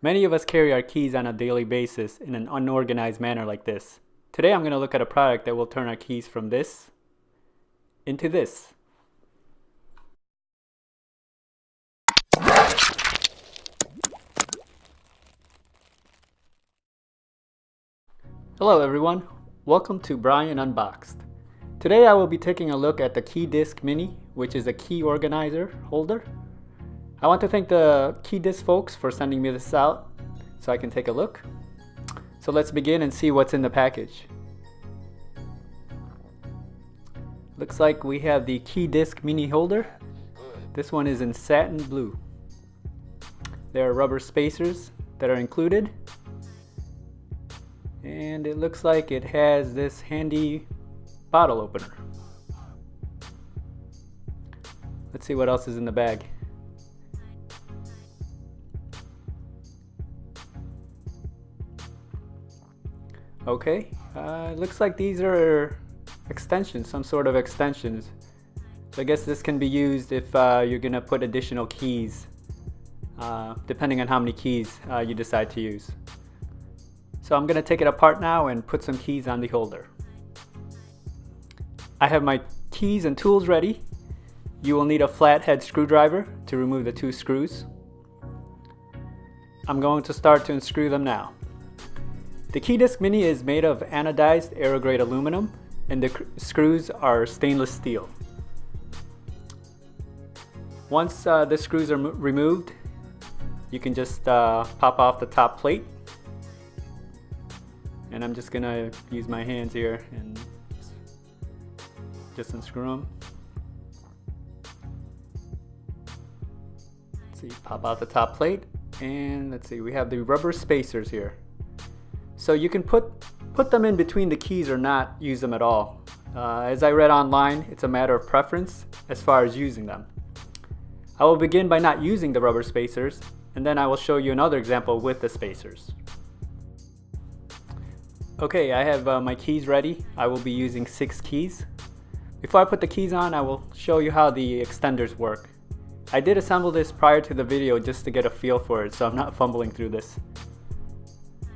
Many of us carry our keys on a daily basis in an unorganized manner like this. Today I'm going to look at a product that will turn our keys from this into this. Hello everyone, welcome to Brian Unboxed. Today I will be taking a look at the KeyDisk Mini, which is a key organizer holder. I want to thank the KeyDisk folks for sending me this out so I can take a look. So let's begin and see what's in the package. Looks like we have the KeyDisk Mini holder. This one is in satin blue. There are rubber spacers that are included. And it looks like it has this handy bottle opener. Let's see what else is in the bag. Okay, it looks like these are extensions, some sort of extensions. So I guess this can be used if you're gonna put additional keys, depending on how many keys you decide to use. So I'm gonna take it apart now and put some keys on the holder. I have my keys and tools ready. You will need a flathead screwdriver to remove the two screws. I'm going to start to unscrew them now. The KeyDisk Mini is made of anodized aerograde aluminum and the screws are stainless steel. Once the screws are removed, you can just pop off the top plate. And I'm just gonna use my hands here and just unscrew them. Let's see, pop out the top plate, and let's see, we have the rubber spacers here. So you can put them in between the keys or not use them at all. As I read online, it's a matter of preference as far as using them. I will begin by not using the rubber spacers, and then I will show you another example with the spacers. Okay, I have my keys ready. I will be using 6 keys. Before I put the keys on, I will show you how the extenders work. I did assemble this prior to the video just to get a feel for it, so I'm not fumbling through this.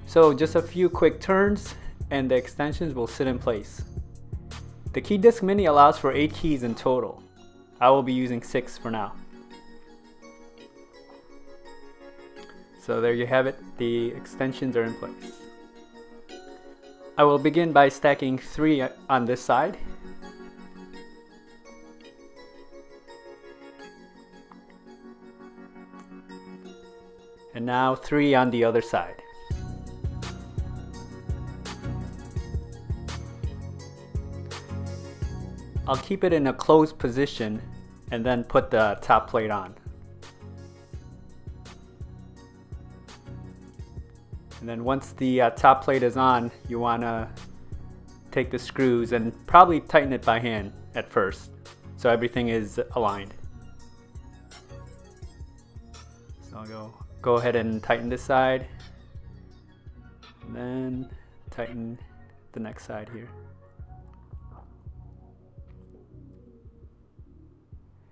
So just a few quick turns and the extensions will sit in place. The KeyDisk Mini allows for 8 keys in total. I will be using 6 for now. So there you have it, the extensions are in place. I will begin by stacking 3 on this side. And now 3 on the other side. I'll keep it in a closed position and then put the top plate on. And then once the top plate is on, you want to take the screws and probably tighten it by hand at first so everything is aligned. So I'll go ahead and tighten this side and then tighten the next side here.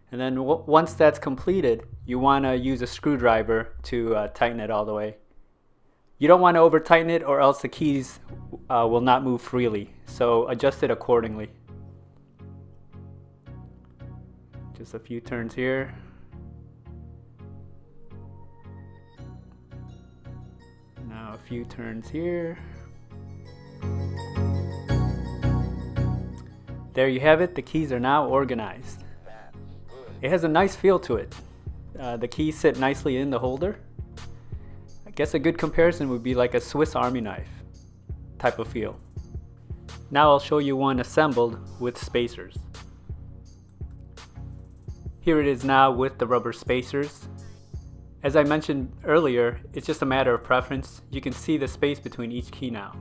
And then once that's completed, you want to use a screwdriver to tighten it all the way. You don't want to over tighten it or else the keys will not move freely, so adjust it accordingly. Just a few turns here. Now a few turns here. There you have it, the keys are now organized. It has a nice feel to it. The keys sit nicely in the holder. I guess a good comparison would be like a Swiss Army knife type of feel. Now I'll show you one assembled with spacers. Here it is now with the rubber spacers. As I mentioned earlier, it's just a matter of preference. You can see the space between each key now.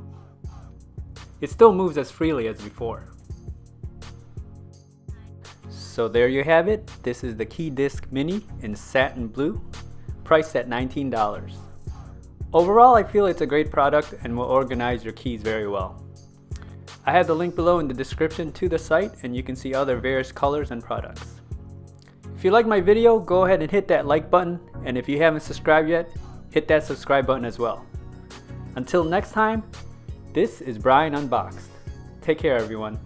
It still moves as freely as before. So there you have it. This is the KeyDisk Mini in satin blue, priced at $19. Overall, I feel it's a great product and will organize your keys very well. I have the link below in the description to the site, and you can see other various colors and products. If you like my video, go ahead and hit that like button, and if you haven't subscribed yet, hit that subscribe button as well. Until next time, this is Brian Unboxed. Take care everyone.